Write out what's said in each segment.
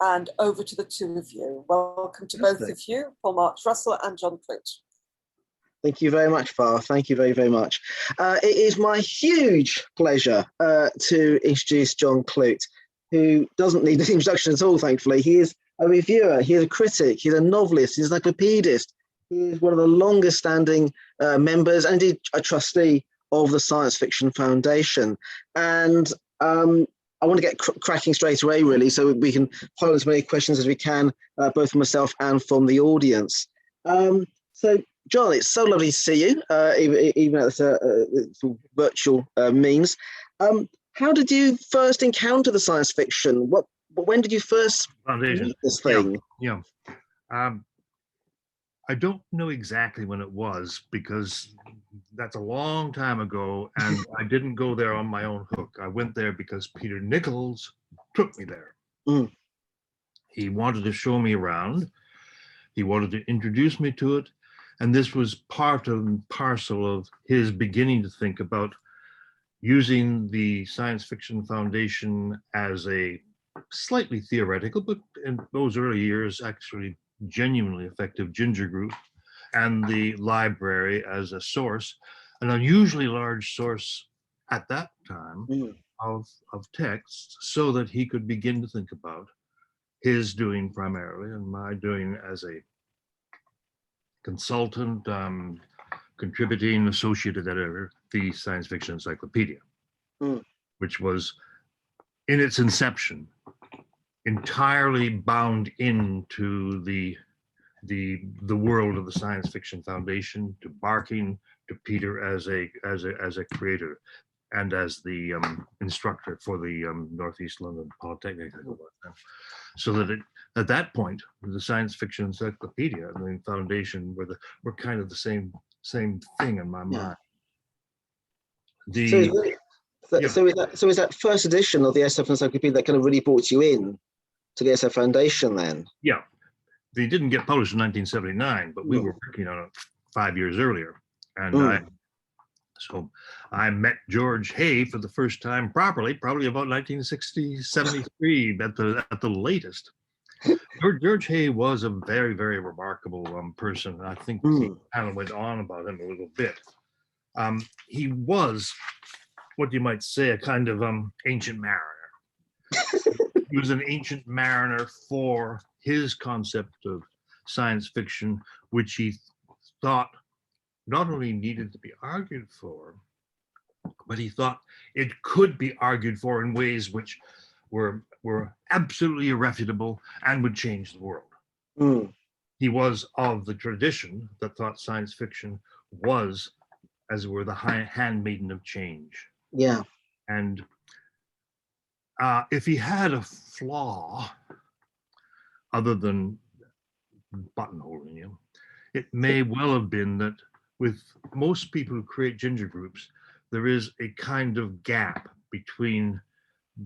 and over to the two of you. Welcome to both of you, Paul Marks Russell and John Clute. Thank you very much, Bar. Thank you very, very much. It is my huge pleasure to introduce John Clute, who doesn't need an introduction at all, thankfully. He is a reviewer, he is a critic, he's a novelist, he's an encyclopedist. He is one of the longest standing members and indeed a trustee of the Science Fiction Foundation. And I want to get cracking straight away, really, so we can pile as many questions as we can, both from myself and from the audience. So, John, it's so lovely to see you, even at virtual means. How did you first encounter the science fiction? When did you first meet this thing? Yeah. I don't know exactly when it was, because that's a long time ago, and I didn't go there on my own hook. I went there because Peter Nichols took me there. Mm. He wanted to show me around. He wanted to introduce me to it. And this was part and parcel of his beginning to think about using the Science Fiction Foundation as a slightly theoretical, but in those early years, actually genuinely effective ginger group, and the library as a source, an unusually large source at that time of texts, so that he could begin to think about his doing primarily and my doing as a consultant, contributing associate editor, the Science Fiction Encyclopedia, which was in its inception entirely bound into the world of the Science Fiction Foundation, to Barking, to Peter as a creator, and as the instructor for the Northeast London Polytechnic. So that at that point, the Science Fiction Encyclopedia and the Foundation were kind of the same thing in my mind. So is that first edition of the SF Encyclopedia that kind of really brought you in to the SF Foundation then? Yeah, they didn't get published in 1979, but we were working on it 5 years earlier. And I met George Hay for the first time properly, probably about 1960, 73 at the latest. George Hay was a very, very remarkable person. I think he kind of went on about him a little bit. He was what you might say a kind of ancient mariner. He was an ancient mariner for his concept of science fiction, which he thought not only needed to be argued for, but he thought it could be argued for in ways which were absolutely irrefutable and would change the world. He was of the tradition that thought science fiction was, as it were, the handmaiden of change. Yeah. And if he had a flaw other than buttonholing you, it may well have been that with most people who create ginger groups, there is a kind of gap between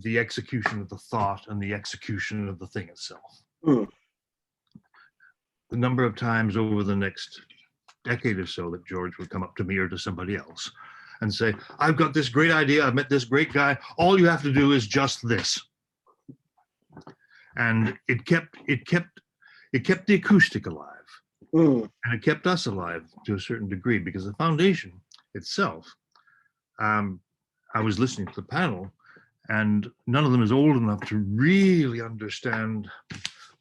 the execution of the thought and the execution of the thing itself. The number of times over the next decade or so that George would come up to me or to somebody else and say, I've got this great idea, I've met this great guy, all you have to do is just this. And it kept the acoustic alive. And it kept us alive to a certain degree, because the foundation itself, I was listening to the panel, and none of them is old enough to really understand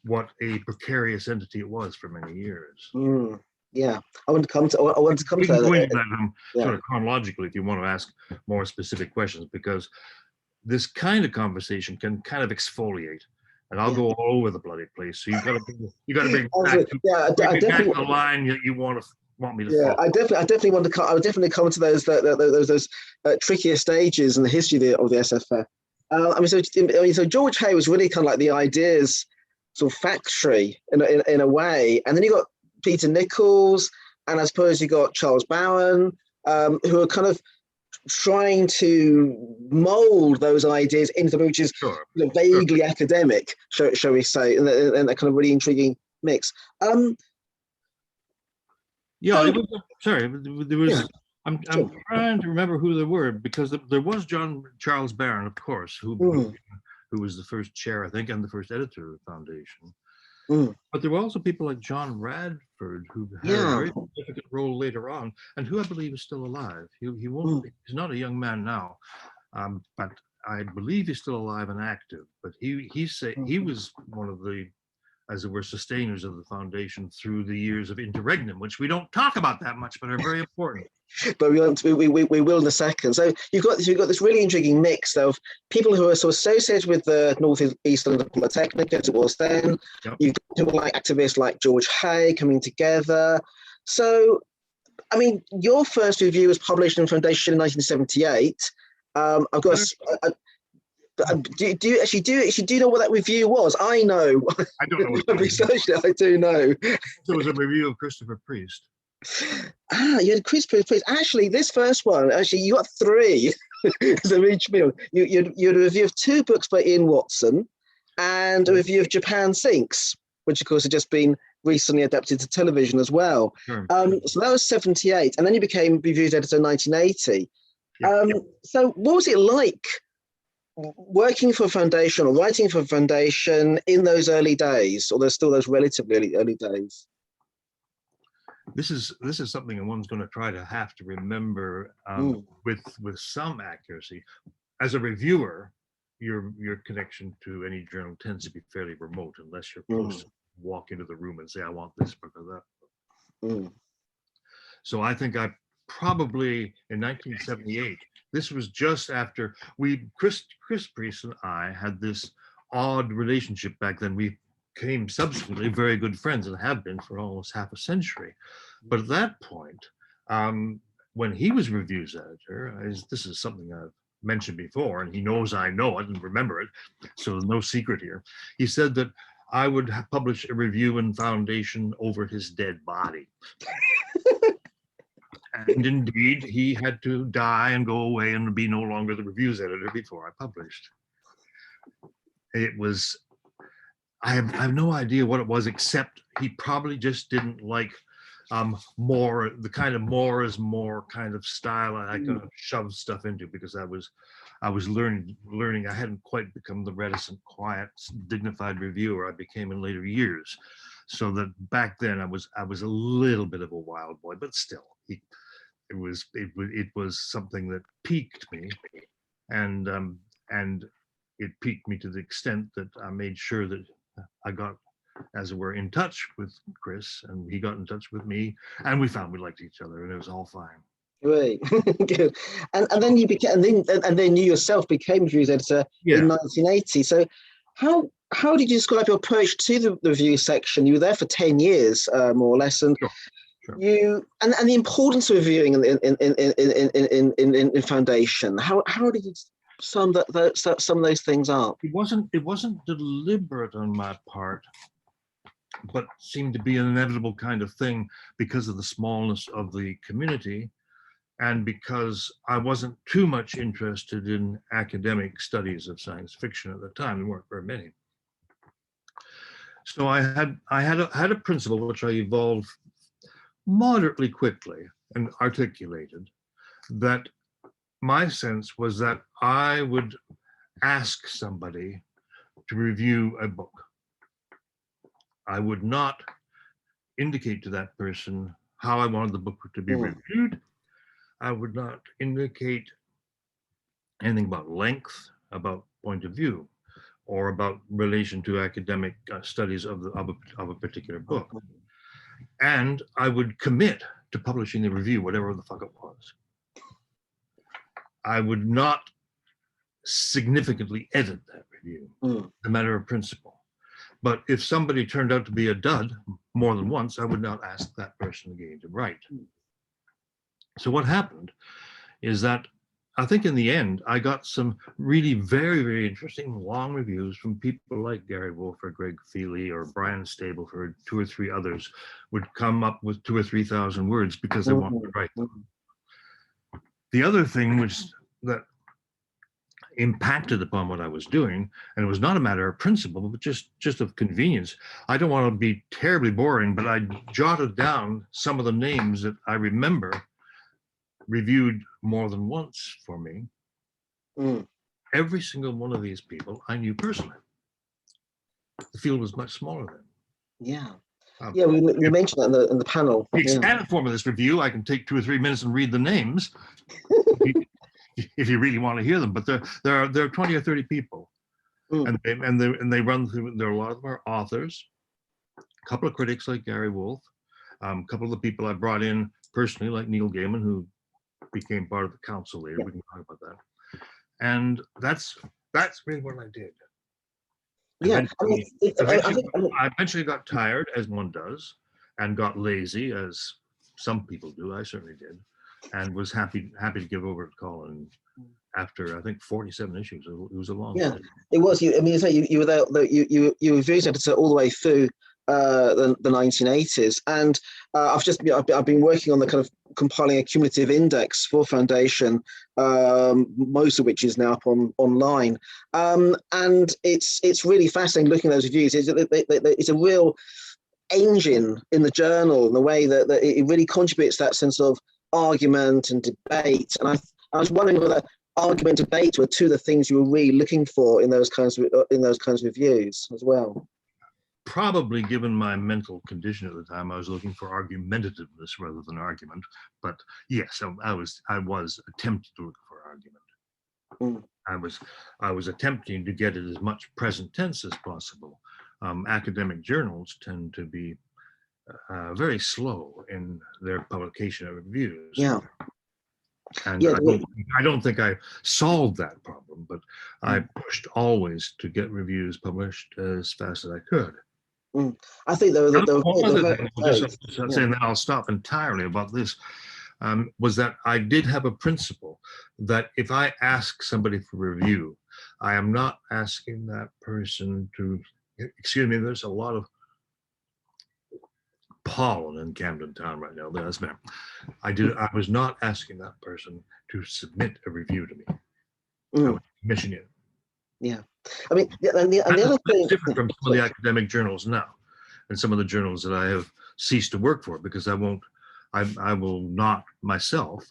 what a precarious entity it was for many years. Yeah, I want to come to that. Sort of chronologically, if you want to ask more specific questions, because this kind of conversation can kind of exfoliate, and I'll go all over the bloody place. So you got to bring back to the line that you want me to. Yeah, follow. I definitely want to. I would definitely come to those trickier stages in the history of the SFF. So George Hay was really kind of like the ideas sort of factory in a way, and then you got Peter Nichols, and I suppose you got Charles Bowen, who are kind of trying to mold those ideas into something which is vaguely academic, shall we say, and that kind of really intriguing mix. I'm trying to remember who they were, because there was Charles Barron, of course, who who was the first chair, I think, and the first editor of the foundation. Mm. But there were also people like John Radford, who had a very significant role later on, and who I believe is still alive. He won't. He's not a young man now, but I believe he's still alive and active. But he was one of the, as it were, sustainers of the foundation through the years of interregnum, which we don't talk about that much, but are very important. But we will in a second. So you've got this really intriguing mix of people who are sort of associated with the North East London Polytechnic as it was then. Yep. You've got people like activists like George Hay coming together. So, I mean, your first review was published in Foundation in 1978. I've got. Do you know what that review was? I know. I don't know. I've researched it. I do know. It was a review of Christopher Priest. You had Christopher Priest. Actually, this first one, you got 3. So each meal. You had a review of 2 books by Ian Watson and a review of Japan Sinks, which of course had just been recently adapted to television as well. Sure. So that was 78, and then you became reviews editor in 1980. So what was it like working for a foundation or writing for a foundation in those early days, or there's still those relatively early days? This is something one's going to have to remember with some accuracy. As a reviewer, your connection to any journal tends to be fairly remote unless you're close to walk into the room and say, I want this book or that book. So I think I probably in 1978, this was just after Chris Priest and I had this odd relationship back then. We became subsequently very good friends and have been for almost half a century. But at that point, when he was reviews editor, this is something I've mentioned before, and he knows I know it and remember it, so there's no secret here. He said that I would publish a review in Foundation over his dead body. And indeed, he had to die and go away and be no longer the reviews editor before I published. It was, I have no idea what it was, except he probably just didn't like the kind of more is more kind of style I kind of shove stuff into, because I was learning. I hadn't quite become the reticent, quiet, dignified reviewer I became in later years. So that back then I was a little bit of a wild boy, but still, it was something that piqued me, and it piqued me to the extent that I made sure that I got, as it were, in touch with Chris, and he got in touch with me, and we found we liked each other, and it was all fine. Great, good. And then you became, and then you yourself became reviews editor in 1980. So how did you describe your approach to the review section? You were there for 10 years, more or less, and Sure. You and the importance of reviewing in Foundation. How did you sum of those things up? It wasn't deliberate on my part, but seemed to be an inevitable kind of thing because of the smallness of the community, and because I wasn't too much interested in academic studies of science fiction at the time. There weren't very many. So I had a principle which I evolved moderately quickly and articulated, that my sense was that I would ask somebody to review a book. I would not indicate to that person how I wanted the book to be reviewed. I would not indicate anything about length, about point of view, or about relation to academic studies of a particular book. And I would commit to publishing the review, whatever the fuck it was. I would not significantly edit that review, a matter of principle. But if somebody turned out to be a dud more than once, I would not ask that person again to write. So what happened is that I think in the end, I got some really very, very interesting long reviews from people like Gary Wolf or Greg Feely or Brian Stableford, 2 or 3 others would come up with 2,000 or 3,000 words because they wanted to write them. The other thing was that impacted upon what I was doing, and it was not a matter of principle, but just of convenience. I don't want to be terribly boring, but I jotted down some of the names that I remember reviewed more than once for me. every single one of these people I knew personally. The field was much smaller then. Yeah. Um, Yeah, we mentioned that in the panel. The Yeah. expanded form of this review, I can take 2 or 3 minutes and read the names if you really want to hear them. But there are 20 or 30 people, Mm. and they run through. There are a lot of them are authors, a couple of critics like Gary Wolfe, a couple of the people I brought in personally, like Neil Gaiman, who became part of the council later. Yeah. We can talk about that. And that's really what I did. Yeah, I mean, I eventually got tired, as one does, and got lazy, as some people do. I certainly did, and was happy to give over to Colin after I think 47 issues. It was a long yeah, time. it was. I mean, you were there. You were reviews editor all the way through the 1980s, and I've been working on the kind of compiling a cumulative index for Foundation, most of which is now up online, and it's really fascinating looking at those reviews. It's a real engine in the journal in the way that it really contributes that sense of argument and debate. And I was wondering whether argument and debate were two of the things you were really looking for in those kinds of reviews as well. Probably, given my mental condition at the time, I was looking for argumentativeness rather than argument. But yes, I was attempting to look for argument. I was attempting to get it as much present tense as possible. Academic journals tend to be very slow in their publication of reviews. Yeah. And yeah, I don't think I solved that problem, but I pushed always to get reviews published as fast as I could. I think One other thing, just saying that I'll stop entirely about this, was that I did have a principle that if I ask somebody for a review, I am not asking that person to, excuse me, there's a lot of pollen in Camden Town right now. That's better. I was not asking that person to submit a review to me. I was commissioning it. Yeah. I mean, and the other thing, different from some of the academic journals now, and some of the journals that I have ceased to work for, because I will not myself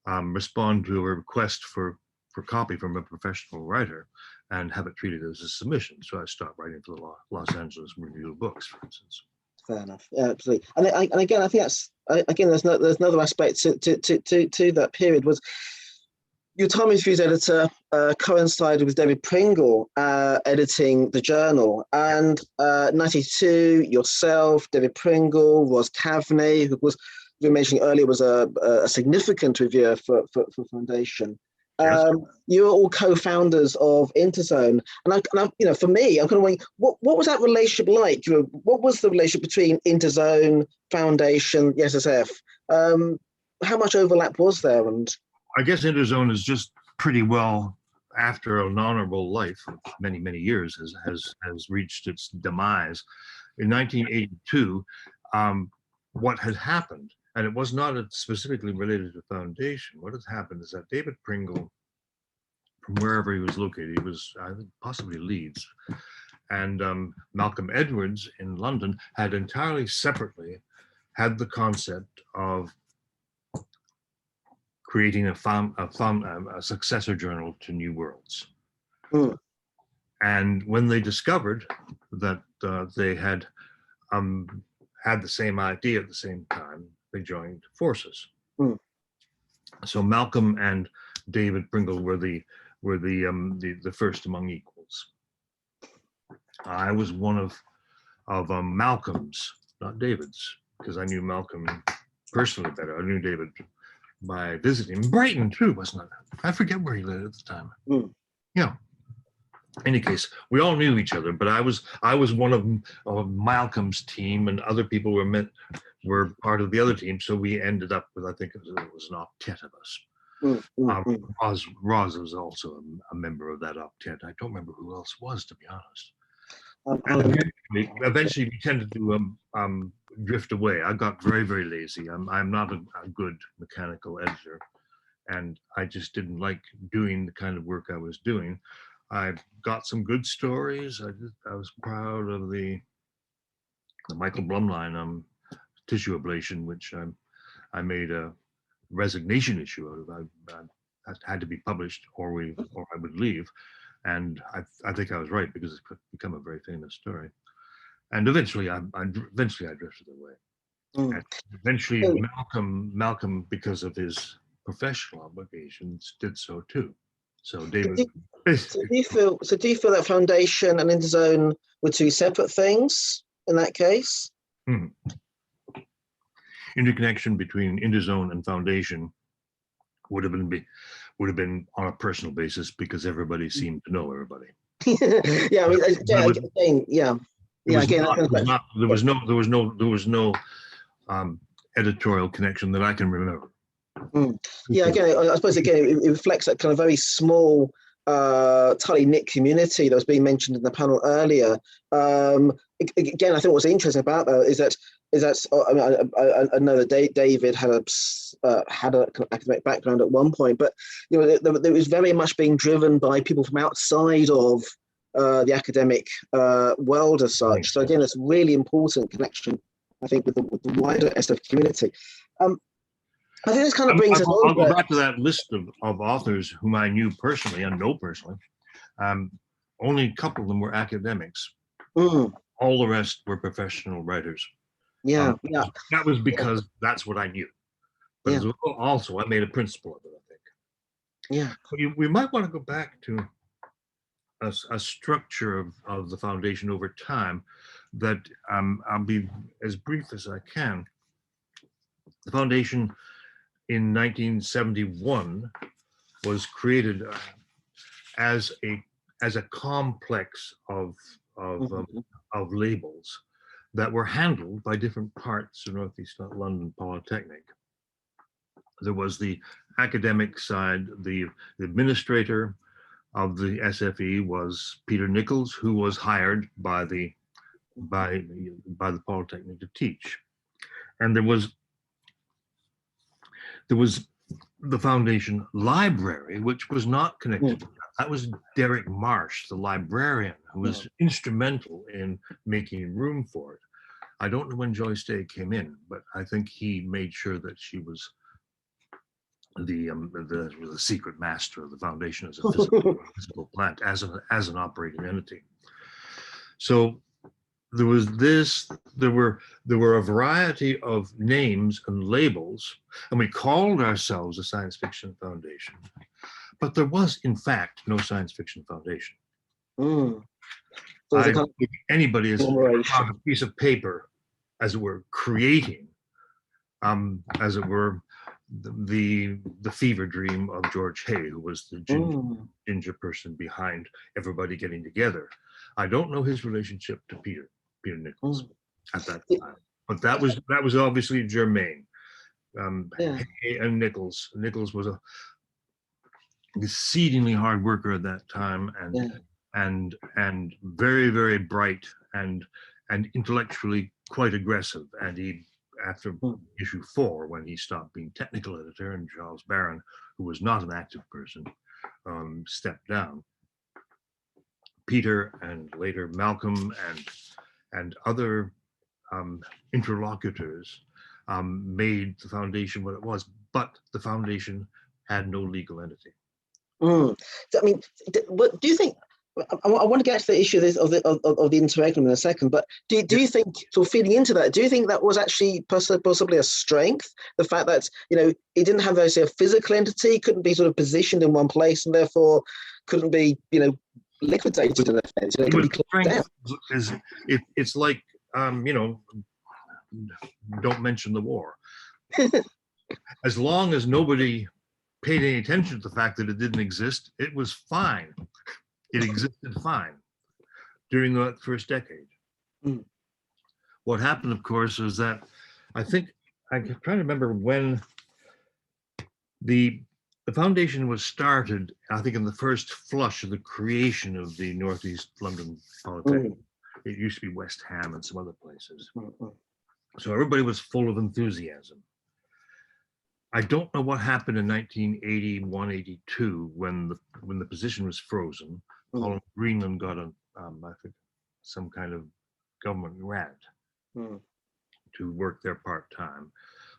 respond to a request for copy from a professional writer and have it treated as a submission. So I stopped writing for the Los Angeles Review of Books, for instance. Fair enough. Yeah, absolutely. And again, I think that's there's another aspect to that period was your time as reviews editor coincided with David Pringle editing the journal, and 92 yourself, David Pringle, Ros Kavanagh, who was we were mentioning earlier was a significant reviewer for Foundation. Yes. You were all co-founders of Interzone, and for me, I'm kind of wondering what was that relationship like? What was the relationship between Interzone, Foundation, the SSF? How much overlap was there? And I guess Interzone is just pretty well, after an honorable life of many years, has reached its demise. In 1982, what had happened, and it was not specifically related to Foundation, what had happened is that David Pringle, from wherever he was located, he was, I think, possibly Leeds, and Malcolm Edwards in London had entirely separately had the concept of creating a successor journal to New Worlds. And when they discovered that they had had the same idea at the same time, they joined forces. So Malcolm and David Pringle were the first among equals. I was one of Malcolm's, not David's, because I knew Malcolm personally better. I knew David by visiting Brighton too, wasn't it? I forget where he lived at the time. Yeah. In any case, we all knew each other, but I was one of Malcolm's team, and other people were part of the other team. So we ended up with, I think it was an octet of us. Ros was also a member of that octet. I don't remember who else was, to be honest. Eventually, we tended to drift away. I got very lazy. I'm not a good mechanical editor, and I just didn't like doing the kind of work I was doing. I got some good stories. I was proud of the Michael Blumlein tissue ablation, which I made a resignation issue out of. had to be published, or I would leave. And I think I was right, because it's become a very famous story. And eventually I drifted away. Mm. And eventually So- Malcolm, because of his professional obligations, did so too. So David. So do you feel that foundation and interzone were two separate things in that case? Interconnection between interzone and foundation would have been on a personal basis, because everybody seemed to know everybody. Yeah, I mean, again, yeah. There was no editorial connection that I can remember. Yeah, again, I suppose again it reflects that kind of very small, tightly knit community that was being mentioned in the panel earlier. Again, I think what's interesting about that is that I mean, I know that David had a kind of academic background at one point, but you know, it was very much being driven by people from outside of the academic world as such. So again, it's a really important connection, I think, with the wider SF community. I think this kind of brings us on. I'll go back to that list of authors whom I knew personally and know personally. Only a couple of them were academics. All the rest were professional writers. Yeah, That was because that's what I knew. But also, I made a principle of it, I think. Yeah. We might want to go back to a structure of the foundation over time that I'll be as brief as I can. The foundation in 1971 was created as a complex of labels that were handled by different parts of Northeast London Polytechnic. There was the academic side. The administrator of the SFE was Peter Nichols, who was hired by the Polytechnic to teach. And there was the foundation library, which was not connected to that. That was Derek Marsh, the librarian, who was instrumental in making room for it. I don't know when Joyce Day came in, but I think he made sure that she was the secret master of the foundation as a physical plant, as an operating entity. So there was this. There were a variety of names and labels, and we called ourselves a science fiction foundation, but there was in fact no science fiction foundation. So I think anybody is on a piece of paper, as it were, creating, as it were, the fever dream of George Hay, who was the ginger person behind everybody getting together. I don't know his relationship to Peter Nichols at that time, but that was obviously germane. Hay and Nichols was a exceedingly hard worker at that time, and very, very bright and intellectually quite aggressive. And he, after issue 4, when he stopped being technical editor and Charles Barron, who was not an active person, stepped down, Peter and later Malcolm and other interlocutors made the foundation what it was, but the foundation had no legal entity. I mean, what do you think? I want to get to the issue of the interregnum in a second, but do you think, sort of feeding into that, do you think that was actually possibly a strength? The fact that, you know, it didn't have a physical entity, couldn't be sort of positioned in one place, and therefore couldn't be, you know, liquidated in a sense. It could be closed down. It's like, you know, don't mention the war. As long as nobody paid any attention to the fact that it didn't exist, it was fine. It existed fine during the first decade. What happened, of course, is that I'm trying to remember when the foundation was started, I think in the first flush of the creation of the Northeast London Polytechnic. It used to be West Ham and some other places. So everybody was full of enthusiasm. I don't know what happened in 1981, 82 when the position was frozen. Colin Greenland got I think some kind of government grant to work there part-time.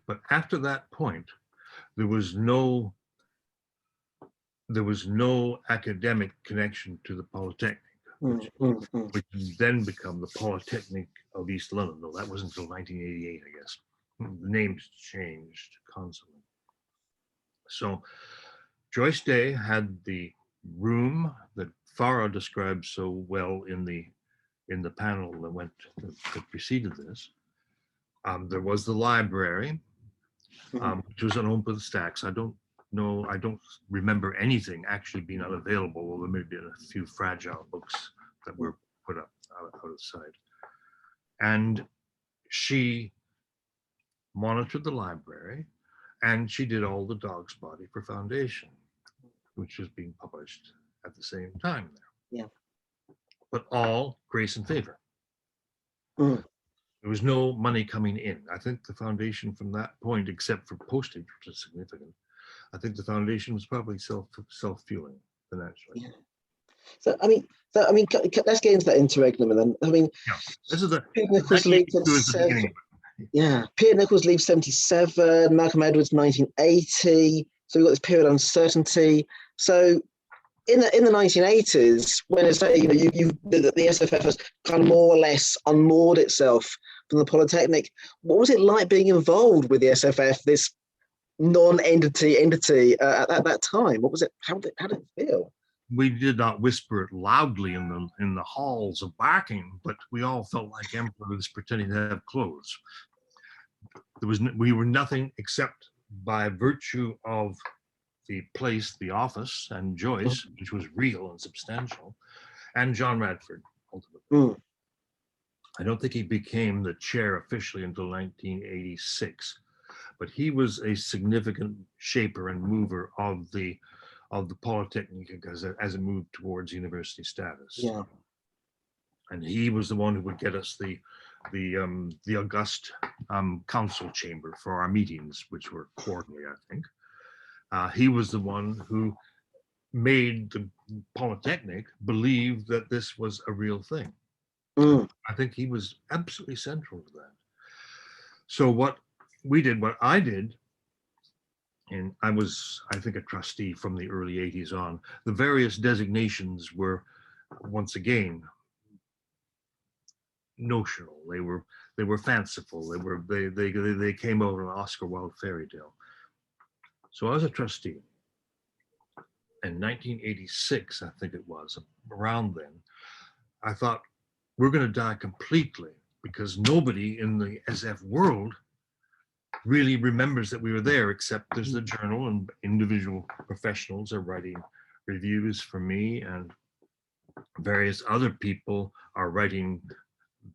But after that point, there was no there was no academic connection to the Polytechnic, which then become the Polytechnic of East London. No, that wasn't until 1988, I guess. The names changed constantly. So Joyce Day had the room that Farah described so well in the panel that preceded this. There was the library, which was an open stacks. I don't remember anything actually being unavailable, although there may have been a few fragile books that were put up out of sight. And she monitored the library, and she did all the Dog's Body for Foundation, which was being published at the same time there. Yeah. But all grace and favor. There was no money coming in. I think the foundation from that point, except for postage, which is significant, I think the foundation was probably self-fueling financially. Yeah. So I mean, let's get into that interregnum then. I mean, yeah, this is the Peter Nichols leaves at yeah, Peter Nichols leaves 77, Malcolm Edwards 1980. So we've got this period of uncertainty. So in the 1980s, when it's the SFF has kind of more or less unmoored itself from the Polytechnic, what was it like being involved with the SFF, this non-entity entity at that time? What was it? How did it feel? We did not whisper it loudly in the halls of Barking, but we all felt like emperors pretending to have clothes. We were nothing except by virtue of the place, the office, and Joyce, which was real and substantial, and John Radford, ultimately. I don't think he became the chair officially until 1986, but he was a significant shaper and mover of the Polytechnic as it moved towards university status. Yeah. And he was the one who would get us the august council chamber for our meetings, which were quarterly, I think. He was the one who made the Polytechnic believe that this was a real thing. I think he was absolutely central to that. So what I did, and I was, I think, a trustee from the early 80s on, the various designations were, once again, notional. They were fanciful. They came out of an Oscar Wilde fairy tale. So I was a trustee. In 1986, I think it was, around then, I thought, we're going to die completely because nobody in the SF world really remembers that we were there, except there's the journal and individual professionals are writing reviews for me, and various other people are writing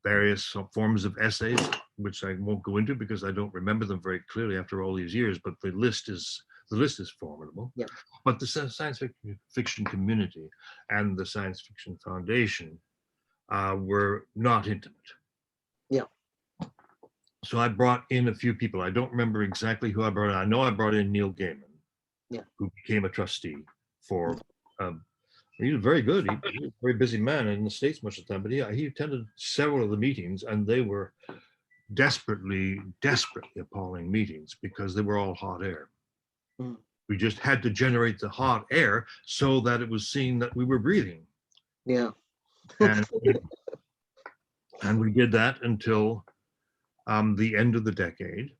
various forms of essays, which I won't go into because I don't remember them very clearly after all these years, but the list is formidable. Yeah. But the science fiction community and the Science Fiction Foundation were not intimate. Yeah. So I brought in a few people. I don't remember exactly who I brought in. I know I brought in Neil Gaiman, who became a trustee for, he was very good. He was a very busy man in the States much of the time, but he attended several of the meetings, and they were desperately appalling meetings because they were all hot air. We just had to generate the hot air so that it was seen that we were breathing. Yeah. And we did that until the end of the decade,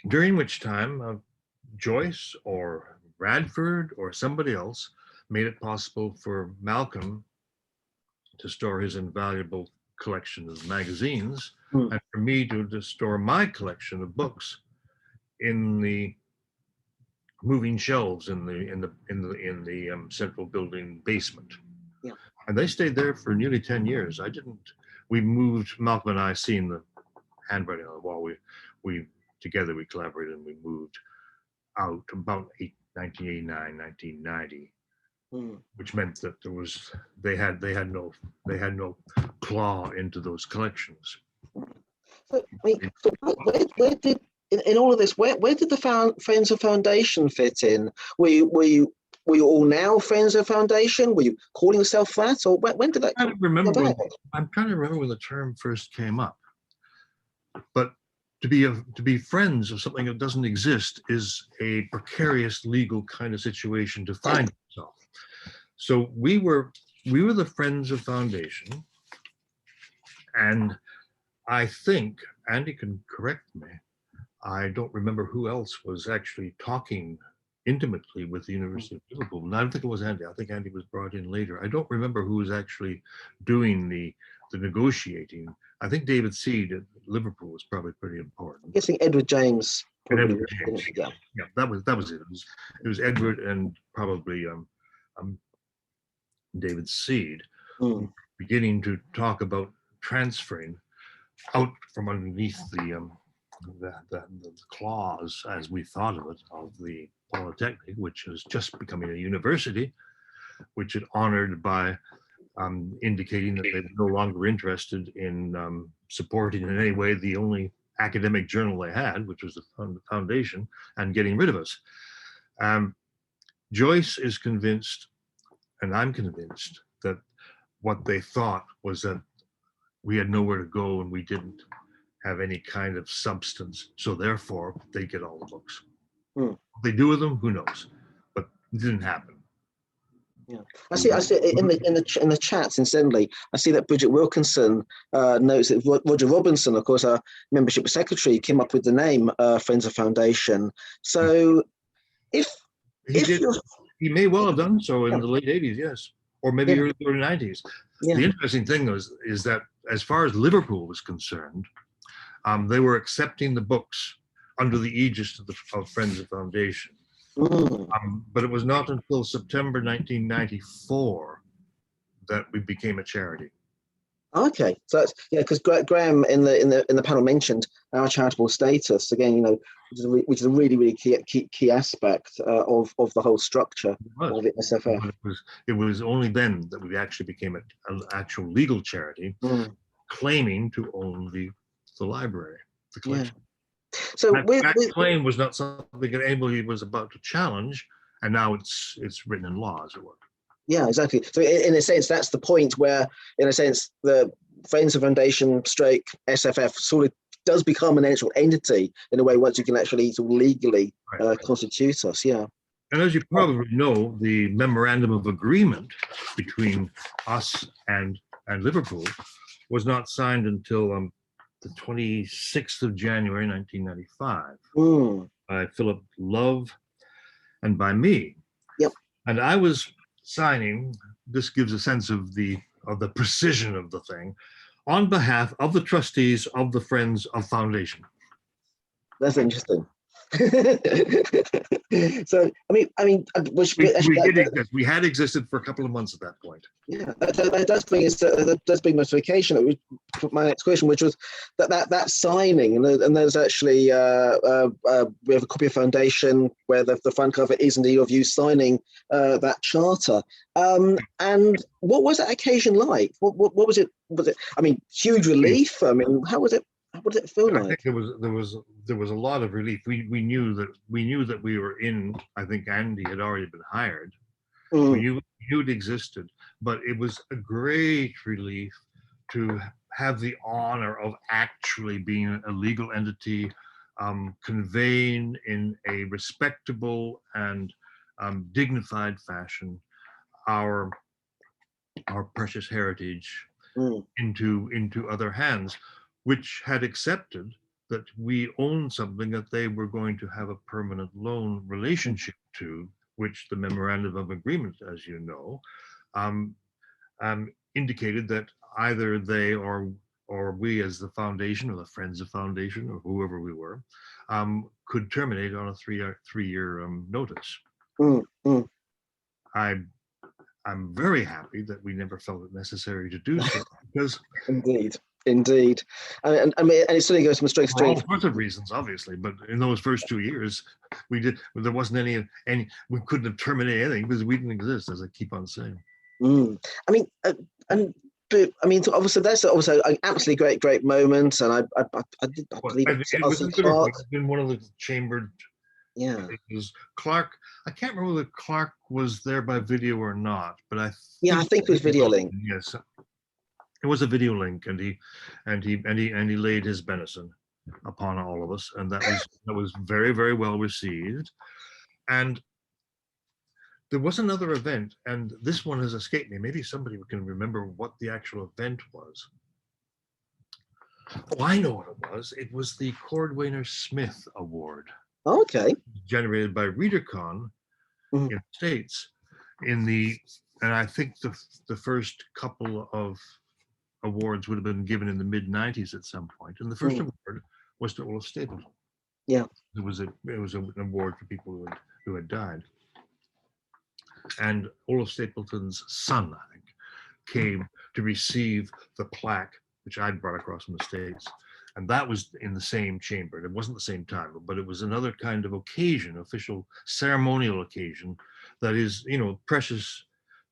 during which time Joyce or Radford or somebody else made it possible for Malcolm to store his invaluable collection of magazines, and for me to store my collection of books in the moving shelves in the central building basement. Yeah. And they stayed there for nearly 10 years. We moved, Malcolm and I, seeing the handwriting on the wall, we together we collaborated, and we moved out about 1989, 1990, which meant that they had no claw into those collections. So, where did in all of this, where did the Friends of Foundation fit in? Were you all now Friends of Foundation? Were you calling yourself that, or when did that come about? I'm trying to remember when the term first came up, but to be friends of something that doesn't exist is a precarious legal kind of situation to find yourself. So we were the Friends of Foundation, and I think Andy can correct me. I don't remember who else was actually talking intimately with the University of Liverpool. And I don't think it was Andy. I think Andy was brought in later. I don't remember who was actually doing the negotiating. I think David Seed at Liverpool was probably pretty important. I'm guessing Edward James. Probably, Edward James. Yeah, that was it. It was Edward and probably David Seed beginning to talk about transferring out from underneath the clause, as we thought of it, of the Polytechnic, which is just becoming a university, which it honored by indicating that they were no longer interested in supporting in any way the only academic journal they had, which was the foundation, and getting rid of us. Joyce is convinced, and I'm convinced, that what they thought was that we had nowhere to go and we didn't have any kind of substance, so therefore they get all the books. What they do with them, who knows? But it didn't happen. Yeah, I see in the chats. Incidentally, I see that Bridget Wilkinson notes that Roger Robinson, of course, our membership secretary, came up with the name Friends of Foundation. So, if he may well have done so in the late 80s, yes, or maybe early 90s. The interesting thing is that as far as Liverpool was concerned, they were accepting the books under the aegis of Friends of Foundation. But it was not until September 1994 that we became a charity. Okay, so that's because Graham in the panel mentioned our charitable status again. Which is a really key aspect of the whole structure of the SFF. It was only then that we actually became an actual legal charity, claiming to own the library, the collection. So that claim was not something that anybody was about to challenge, and now it's written in law, as it were. Yeah, exactly. So in a sense, that's the point where, in a sense, the Friends of Foundation / SFF sort of does become an actual entity in a way once you can actually sort of legally constitute us. Yeah. And as you probably know, the memorandum of agreement between us and Liverpool was not signed until the 26th of January, 1995, by Philip Love and by me. Yep. And I was signing, this gives a sense of the precision of the thing, on behalf of the trustees of the Friends of Foundation. That's interesting. So we had existed for a couple of months at that point. Yeah, that does bring us notification. My next question, which was that signing, and there's actually we have a copy of Foundation where the front cover is indeed of you signing that charter. And what was that occasion like? What was it? Was it? I mean, huge relief. I mean, how was it? What did it feel like? I think there was a lot of relief. We knew that we were in. I think Andy had already been hired. We knew it existed, but it was a great relief to have the honor of actually being a legal entity, conveying in a respectable and dignified fashion our precious heritage into other hands, which had accepted that we owned something that they were going to have a permanent loan relationship to, which the memorandum of agreement, as you know, indicated that either they or we as the foundation or the Friends of Foundation or whoever we were could terminate on a three-year notice. I'm very happy that we never felt it necessary to do so, because Indeed, and I mean, and it certainly goes from strength to strength. For all sorts of reasons, obviously, but in those first 2 years, there wasn't any. We couldn't have terminated anything because we didn't exist, as I keep on saying. I mean, obviously that's also an absolutely great moment, and I believe it's been one of the chambered. Yeah. It was Clark. I can't remember whether Clark was there by video or not, but I think it was video link. Yes. It was a video link, and he laid his benison. upon all of us, and that was very, very well received. And there was another event, and this one has escaped me. Maybe somebody can remember what the actual event was. Oh, I know what it was. It was the Cordwainer Smith Award, Okay. generated by ReaderCon in the States. And I think the first couple of awards would have been given in the mid-90s at some point. And the first award was to Olaf Stapleton. Yeah. It was an award for people who had died. And Olaf Stapleton's son, I think, came to receive the plaque, which I'd brought across from the States. And that was in the same chamber. It wasn't the same time, but it was another kind of occasion, official ceremonial occasion that is, precious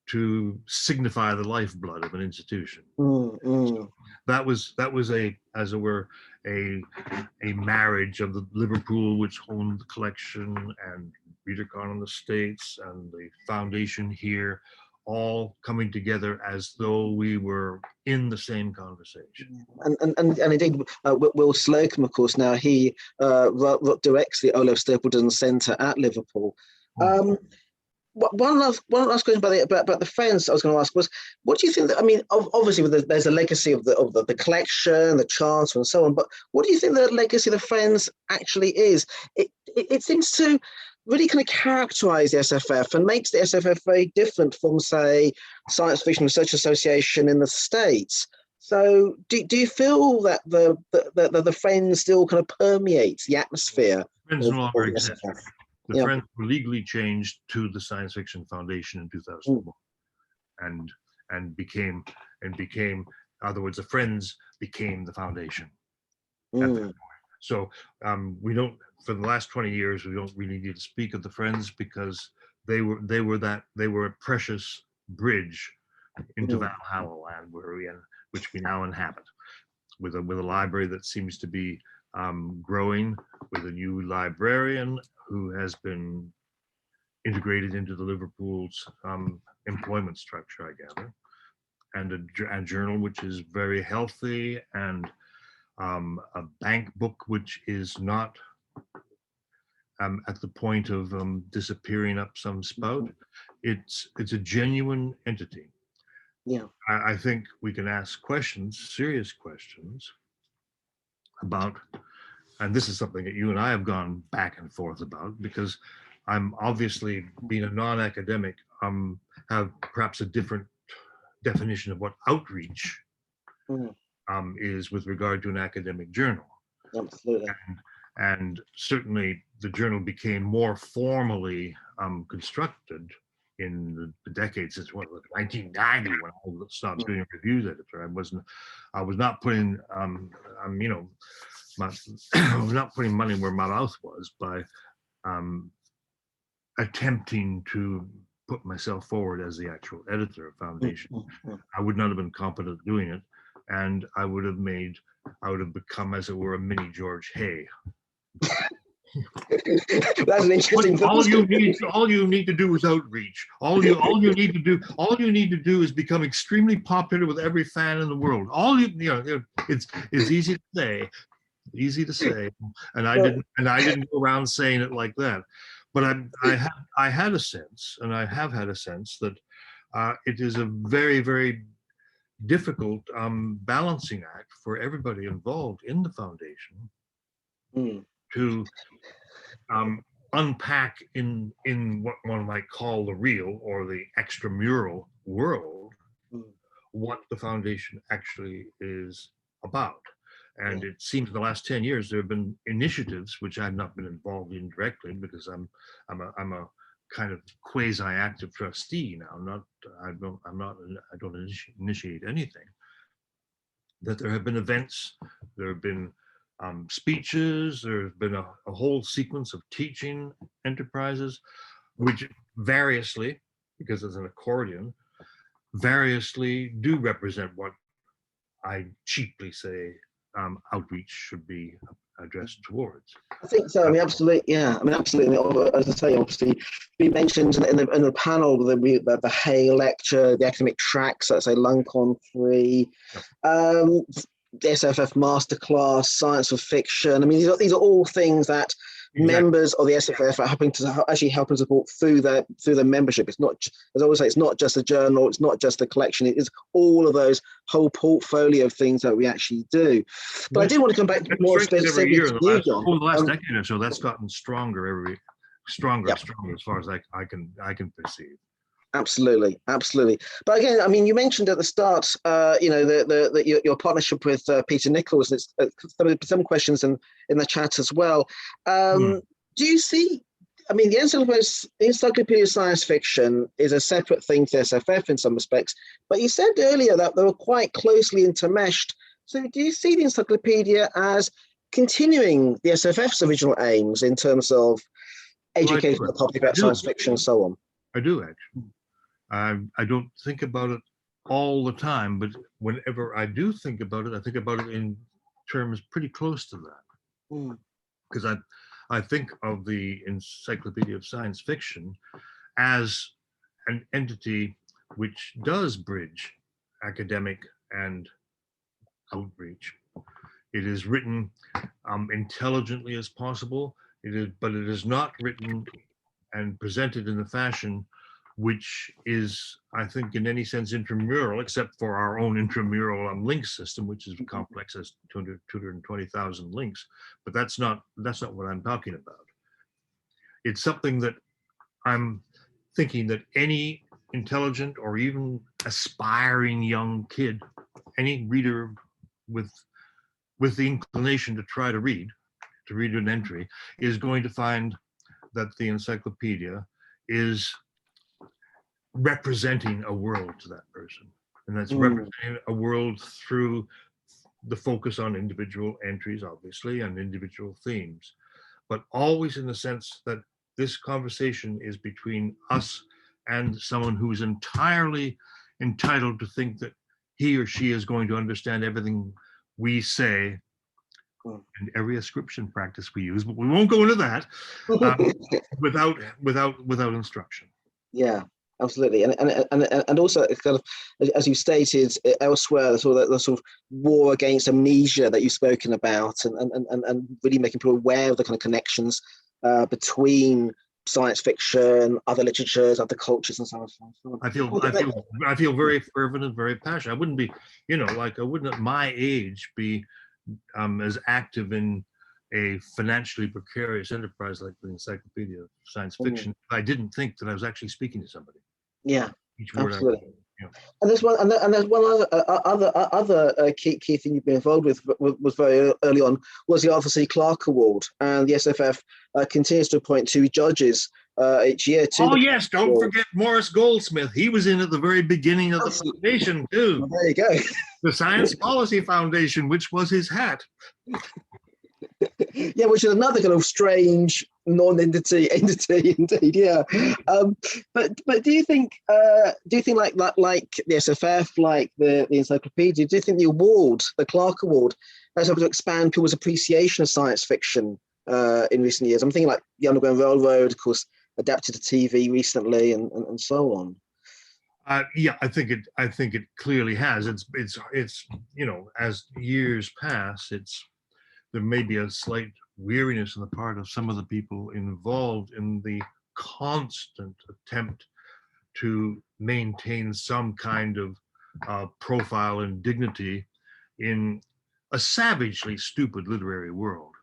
to signify the lifeblood of an institution. So that was as it were, a marriage of the Liverpool, which owned the collection, and ReaderCon in the States, and the foundation here, all coming together as though we were in the same conversation. And indeed, Will Slocum, of course, now he directs the Olaf Stapleton Centre at Liverpool. One last question about the Friends I was going to ask was, what do you think that, I mean, obviously there's a legacy of the collection, the charter and so on, but what do you think the legacy of the Friends actually is? It seems to really kind of characterize the SFF and makes the SFF very different from, say, Science Fiction Research Association in the States. So do you feel that the Friends still kind of permeates the atmosphere Friends no longer of the exist. SFF? The Friends were legally changed to the Science Fiction Foundation in 2001, and became, in other words, the Friends became the foundation at that point. So we don't, for the last 20 years, we don't really need to speak of the Friends, because they were a precious bridge into Valhalla land, which we now inhabit, with a library that seems to be growing, with a new librarian who has been integrated into the Liverpool's employment structure, I gather, and a journal which is very healthy, and a bank book which is not at the point of disappearing up some spout. It's a genuine entity. Yeah. I think we can ask serious questions about, and this is something that you and I have gone back and forth about, because I'm obviously, being a non-academic, have perhaps a different definition of what outreach is with regard to an academic journal. Absolutely. And certainly the journal became more formally constructed in the decades since 1990, when I stopped being a reviews editor. I was not putting I was not putting money where my mouth was by attempting to put myself forward as the actual editor of Foundation. I would not have been competent doing it, and I would have become, as it were, a mini George Hay. That's an interesting thing. All you need to do is outreach. All you need to do is become extremely popular with every fan in the world. It's easy to say, and I didn't go around saying it like that. But I had a sense, and I have had a sense, that it is a very, very difficult balancing act for everybody involved in the foundation to unpack in what one might call the real or the extramural world what the foundation actually is about. And it seems in the last 10 years there have been initiatives which I've not been involved in directly, because I'm a kind of quasi-active trustee now. I don't initiate anything. That there have been events, there have been speeches, there have been a whole sequence of teaching enterprises, which variously, because it's an accordion, variously do represent what I cheaply say outreach should be addressed towards. I think so. I mean, absolutely. Yeah. I mean, absolutely. As I say, obviously, we mentioned in the panel the Hay lecture, the academic tracks, let's say Luncon 3. the SFF Masterclass, Science of Fiction. I mean, these are all things that members of the SFF are helping to actually help and support through their membership. It's not, as I always say, it's not just a journal, it's not just a collection, it is all of those whole portfolio of things that we actually do. But I do want to come back to more specifically to you, John. Over the last decade or so, that's gotten stronger stronger Yep. and stronger as far as I can perceive. Absolutely, absolutely. But again, I mean, you mentioned at the start, you know, your partnership with Peter Nichols. It's some questions in the chat as well. Do you see? I mean, the Encyclopedia of Science Fiction is a separate thing to SFF in some respects. But you said earlier that they were quite closely intermeshed. So, do you see the encyclopedia as continuing the SFF's original aims in terms of educating the public about science fiction and so on? I do, actually. I don't think about it all the time, but whenever I do think about it, I think about it in terms pretty close to that. Because I think of the Encyclopedia of Science Fiction as an entity which does bridge academic and outreach. It is written intelligently as possible, but it is not written and presented in a fashion which is, I think, in any sense intramural, except for our own intramural link system, which is complex as 220,000 links. But that's not what I'm talking about. It's something that I'm thinking that any intelligent or even aspiring young kid, any reader with the inclination to try to read an entry, is going to find that the encyclopedia is representing a world to that person, and that's representing a world through the focus on individual entries, obviously, and individual themes, but always in the sense that this conversation is between us and someone who is entirely entitled to think that he or she is going to understand everything we say and every ascription practice we use, but we won't go into that without instruction. Yeah. Absolutely, and also it's kind of, as you stated elsewhere, the sort of war against amnesia that you've spoken about, and really making people aware of the kind of connections between science fiction, other literatures, other cultures, and so on. I feel very fervent and very passionate. I wouldn't be, I wouldn't at my age be as active in a financially precarious enterprise like the Encyclopedia of Science Fiction. I didn't think that I was actually speaking to somebody. Yeah, each word absolutely. And there's one, and there's one other key thing you've been involved with was very early on, was the Arthur C. Clarke Award, and the SFF continues to appoint 2 judges each year. Oh yes, don't forget Morris Goldsmith. He was in at the very beginning of the foundation too. Well, there you go. The Science Policy Foundation, which was his hat. Yeah, which is another kind of strange non-entity indeed. Yeah, but do you think like the SFF, like the Encyclopedia, do you think the award, the Clarke Award, has helped to expand people's appreciation of science fiction in recent years? I'm thinking like The Underground Railroad, of course, adapted to TV recently, and so on. Yeah, I think it clearly has. It's as years pass, there may be a slight weariness on the part of some of the people involved in the constant attempt to maintain some kind of profile and dignity in a savagely stupid literary world.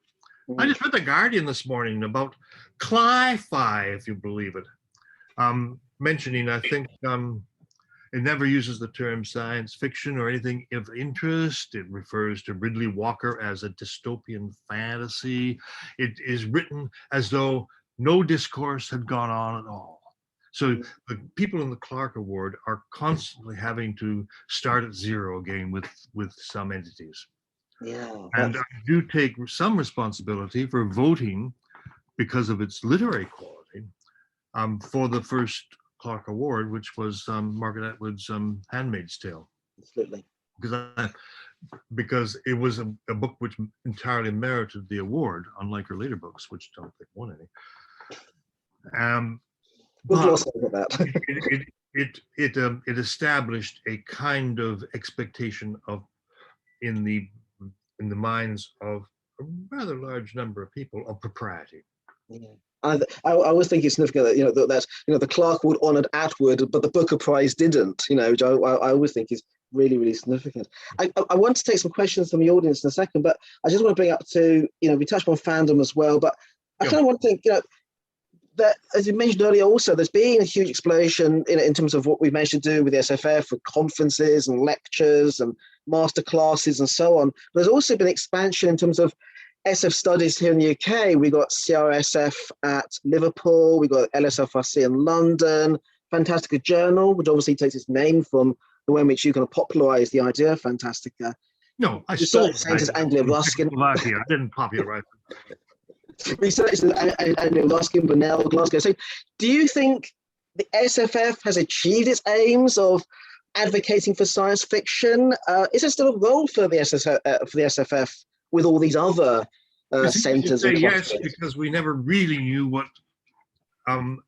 I just read The Guardian this morning about Cli-Fi, if you believe it, mentioning, I think, it never uses the term science fiction or anything of interest. It refers to Ridley Walker as a dystopian fantasy. It is written as though no discourse had gone on at all. So the people in the Clarke Award are constantly having to start at zero again with some entities. Yeah, and I do take some responsibility for voting, because of its literary quality, for the first Clarke Award, which was Margaret Atwood's Handmaid's Tale. Absolutely. Because it was a book which entirely merited the award, unlike her later books, which don't think won any. But it established a kind of expectation in the in the minds of a rather large number of people of propriety. Yeah. I always think it's significant that that the Clarkwood honoured Atwood, but the Booker Prize didn't. Which I always think is really, really significant. I want to take some questions from the audience in a second, but I just want to bring up to we touched on fandom as well, but I kind of want to think that, as you mentioned earlier, also there's been a huge explosion in terms of what we've managed to do with the SFF, with conferences and lectures and master classes and so on. But there's also been expansion in terms of SF studies here in the UK. We got CRSF at Liverpool, we got LSFRC in London, Fantastica Journal, which obviously takes its name from the way in which you kind of popularised the idea of Fantastica. No, I stole it. Anglia Ruskin. I didn't popularize it. Research Anglia Ruskin, Burnell, Glasgow. So do you think the SFF has achieved its aims of advocating for science fiction? Is there still a role for the SFF with all these other centres? Yes, because we never really knew what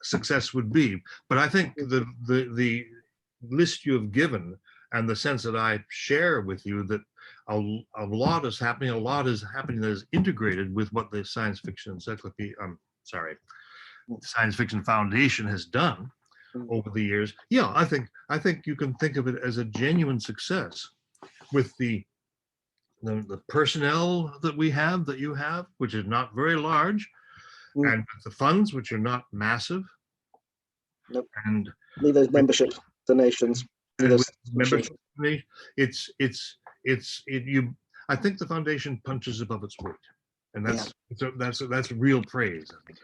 success would be. But I think the list you have given and the sense that I share with you that a lot is happening, that is integrated with what the Science Fiction Encyclopedia, Science Fiction Foundation has done over the years. Yeah, I think you can think of it as a genuine success with the personnel that you have, which is not very large, and with the funds, which are not massive. Nope. And neither membership donations. I think the foundation punches above its weight, and that's real praise. I think.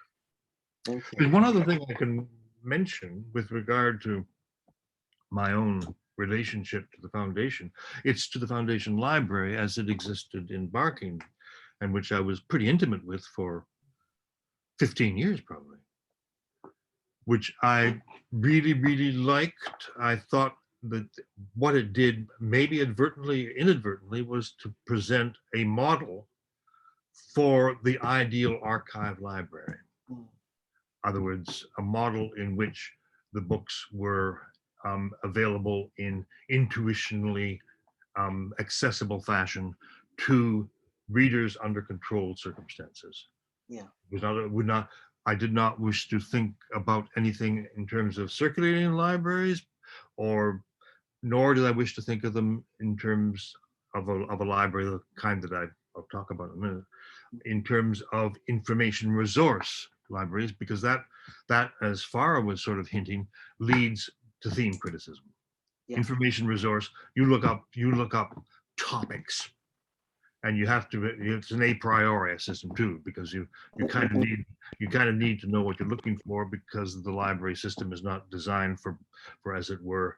Okay. There's one other thing I can mention with regard to my own relationship to the foundation. It's to the foundation library as it existed in Barking, and which I was pretty intimate with for 15 years probably, which I really, really liked. I thought that what it did, maybe inadvertently, was to present a model for the ideal archive library. In other words, a model in which the books were available in intuitionally accessible fashion to readers under controlled circumstances. Yeah. I did not wish to think about anything in terms of circulating libraries, nor did I wish to think of them in terms of a library, the kind that I'll talk about in a minute, in terms of information resource libraries, because that, as Farah was sort of hinting, leads to theme criticism. Yeah. Information resource, you look up topics, and it's an a priori system too, because you kind of need to know what you're looking for, because the library system is not designed for as it were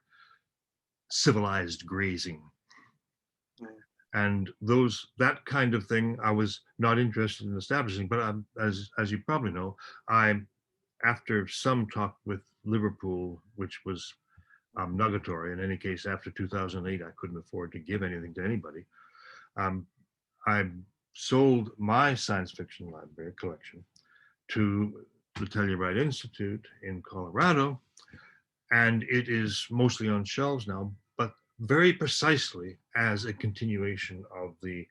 civilized grazing. And that kind of thing I was not interested in establishing. But as you probably know, after some talk with Liverpool, which was nugatory, in any case, after 2008, I couldn't afford to give anything to anybody. I sold my science fiction library collection to the Telluride Institute in Colorado, and it is mostly on shelves now, but very precisely as a continuation of the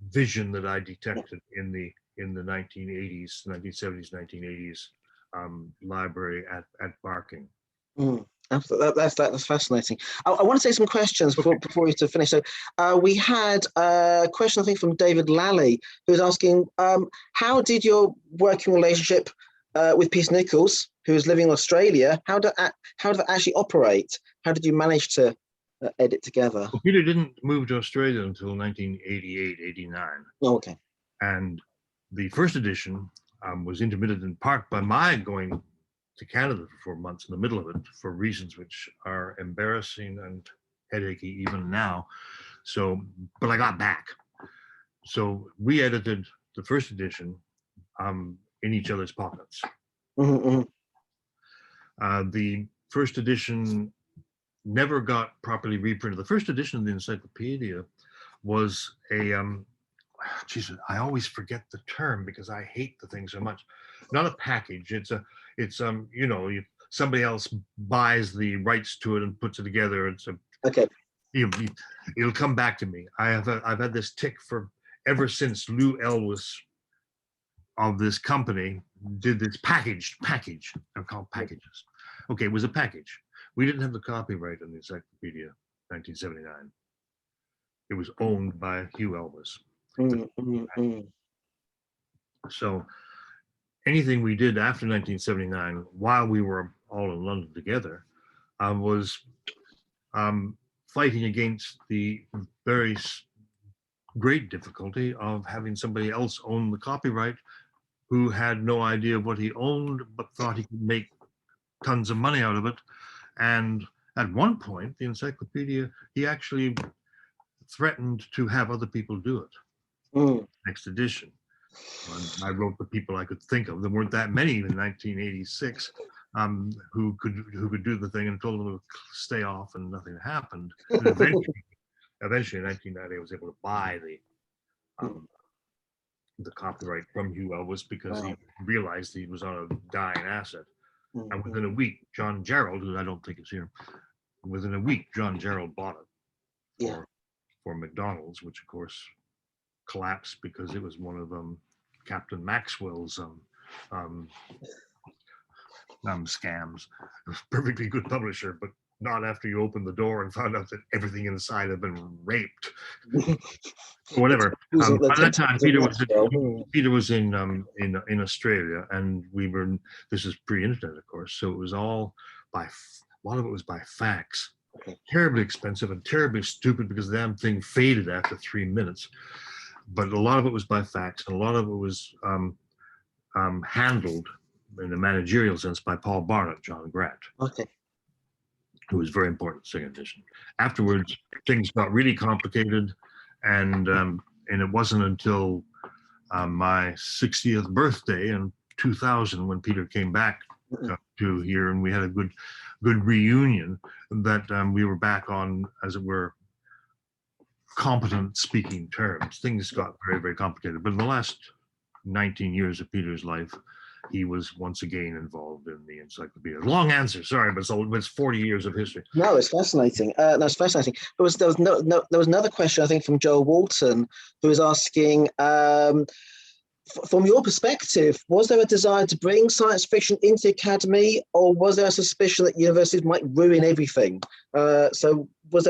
vision that I detected in the 1970s, 1980s library at Barking. That's fascinating. I want to take some questions before we finish. So we had a question, I think, from David Lally, who was asking, how did your working relationship with Peter Nichols, who is living in Australia, how did that actually operate? How did you manage to edit together? Well, Peter didn't move to Australia until 1988, 89. Oh, okay. And the first edition was intermittent in part by my going to Canada for 4 months in the middle of it, for reasons which are embarrassing and headachy even now. So, but I got back. So we edited the first edition in each other's pockets. Mm-hmm. The first edition never got properly reprinted. The first edition of the Encyclopedia was a, I always forget the term because I hate the thing so much. Not a package. Somebody else buys the rights to it and puts it together. Okay. it'll come back to me. I've had this tick for ever since Lou Elwes of this company did this package. They're called packages. Okay, it was a package. We didn't have the copyright on the Encyclopedia 1979. It was owned by Hugh Elwes. So anything we did after 1979, while we were all in London together, was fighting against the very great difficulty of having somebody else own the copyright who had no idea what he owned, but thought he could make tons of money out of it. And at one point, the encyclopedia, he actually threatened to have other people do it. Next edition. And I wrote the people I could think of. There weren't that many in 1986 who could do the thing, and told them to stay off, and nothing happened. And eventually, in 1990, I was able to buy the copyright from Hugh Elwes because he realized he was on a dying asset. And within a week, John Gerald, who I don't think is here, within a week, John Gerald bought it for McDonald's, which of course collapsed because it was one of Captain Maxwell's scams. It was a perfectly good publisher, but not after you opened the door and found out that everything inside had been raped. Whatever. By that time, Peter was in Australia, and we were. This is pre-internet, of course, so it was all by. A lot of it was by fax. Terribly expensive and terribly stupid because the damn thing faded after 3 minutes. But a lot of it was by fax, and a lot of it was handled in a managerial sense by Paul Barnett, John Grant. Who was very important in second edition. Afterwards, things got really complicated, and it wasn't until my 60th birthday in 2000 when Peter came back to here, and we had a good reunion, that we were back on, as it were, competent speaking terms. Things got very, very complicated. But in the last 19 years of Peter's life, he was once again involved in the encyclopedia. Long answer, sorry, but it's 40 years of history. No, it's fascinating. There was another question, I think, from Joel Walton, who was asking, from your perspective, was there a desire to bring science fiction into the academy, or was there a suspicion that universities might ruin everything? So what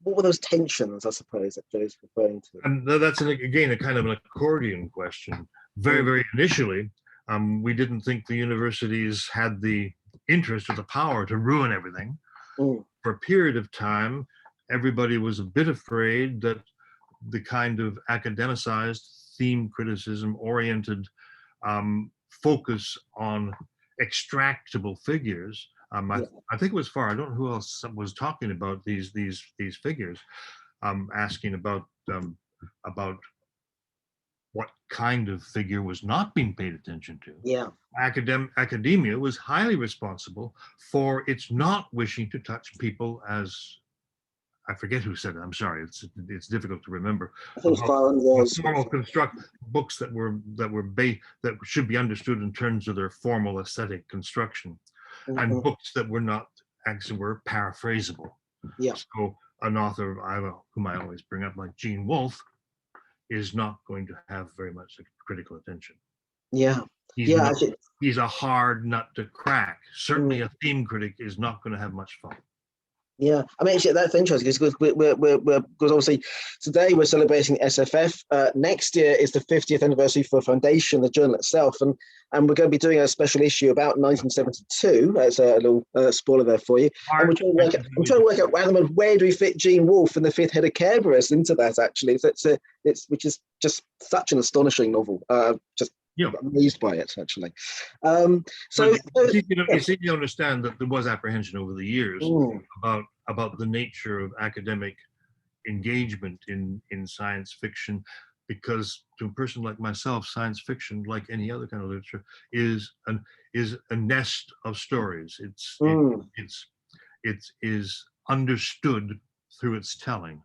were those tensions, I suppose, that Joe's referring to? And that's again a kind of an accordion question. Very, very initially, we didn't think the universities had the interest or the power to ruin everything. For a period of time, everybody was a bit afraid that the kind of academicized, theme criticism oriented focus on extractable figures. I think it was I don't know who else was talking about these figures, asking about what kind of figure was not being paid attention to. Academia was highly responsible for its not wishing to touch people as, I forget who said it, I'm sorry, it's difficult to remember. I think formal construct books that should be understood in terms of their formal aesthetic construction, and books that were not actually were paraphrasable. So an author whom I always bring up, like Gene Wolfe, is not going to have very much critical attention. He's a hard nut to crack. Certainly a theme critic is not going to have much fun. I mean, actually, that's interesting because because obviously today we're celebrating SFF. Next year is the 50th anniversary for Foundation, the journal itself, and we're going to be doing a special issue about 1972. That's a little spoiler there for you. And we're trying to work out where do we fit Gene Wolfe and the Fifth Head of Kerberos into that. Actually, which is just such an astonishing novel. Just amazed by it, actually. It's easy to understand that there was apprehension over the years about the nature of academic engagement in science fiction, because to a person like myself, science fiction, like any other kind of literature, is a nest of stories. It is understood through its telling.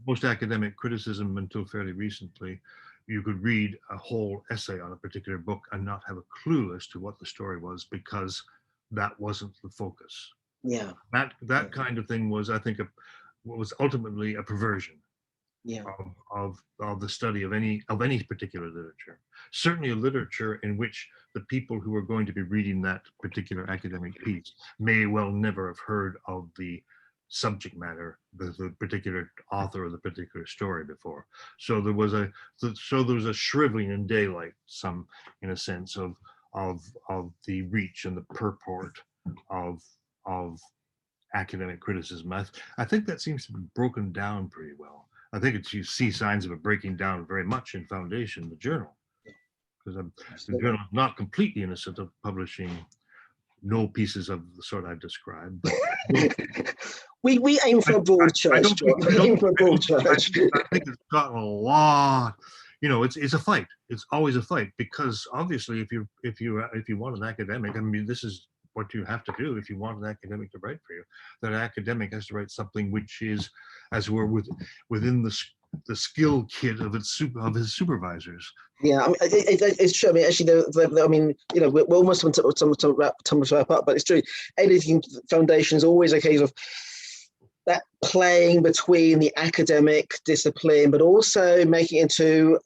Most academic criticism until fairly recently, you could read a whole essay on a particular book and not have a clue as to what the story was, because that wasn't the focus. That kind of thing was, I think, what was ultimately a perversion Yeah. of the study of any particular literature. Certainly a literature in which the people who are going to be reading that particular academic piece may well never have heard of the subject matter, the particular author of the particular story before. So there was a shriveling in daylight, in a sense, of the reach and the purport of academic criticism. I think that seems to be broken down pretty well. I think you see signs of it breaking down very much in Foundation, the journal, because the journal is not completely innocent of publishing no pieces of the sort I've described. But we aim for a broad church, John. We aim for a broad church. I think it's gotten a lot. It's a fight. It's always a fight, because obviously, if you want an academic, I mean, this is what you have to do if you want an academic to write for you. That academic has to write something which is, as it were, within the skill kit of his supervisors. Yeah, I mean, it's true. I mean, actually, we're almost time to wrap up, but it's true. Editing Foundation is always a case of that playing between the academic discipline, but also making it into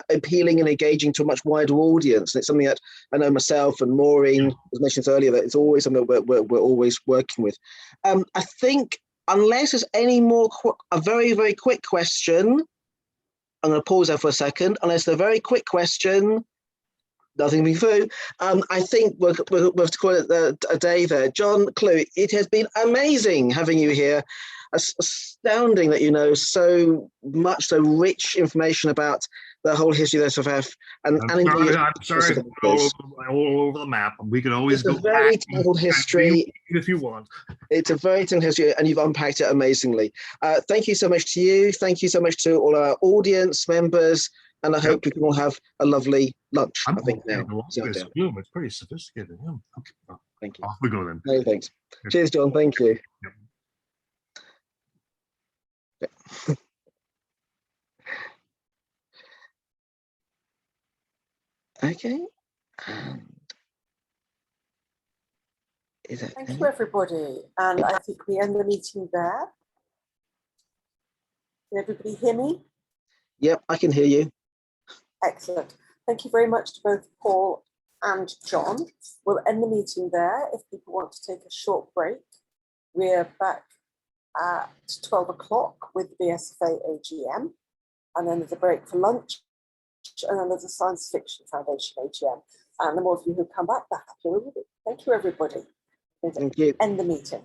appealing and engaging to a much wider audience. And it's something that I know myself and Maureen was mentioned earlier, that it's always something that we're always working with. I think, unless there's any more, a very, very quick question, I'm going to pause there for a second. Unless there's a very quick question, nothing being through. I think we'll have to call it a day there. John Clute, it has been amazing having you here. Astounding that you know so much, so rich information about the whole history of the SFF. I'm sorry, all over the map. We could always go. It's a very tangled history. If you want. It's a very tangled history, and you've unpacked it amazingly. Thank you so much to you. Thank you so much to all our audience members. And I hope you can all have a lovely lunch. I think now. It's pretty sophisticated. Yeah. Okay. Well, thank you. Off we go then. No, thanks. Cheers, John. Thank you. Yep. Okay. Thank you, everybody. And I think we end the meeting there. Can everybody hear me? Yep, I can hear you. Excellent. Thank you very much to both Paul and John. We'll end the meeting there. If people want to take a short break, we're back at 12 o'clock with the BSFA AGM, and then there's a break for lunch, and then there's a Science Fiction Foundation AGM. And the more of you who come back, the happier we will be. Thank you, everybody. Thank you. End the meeting.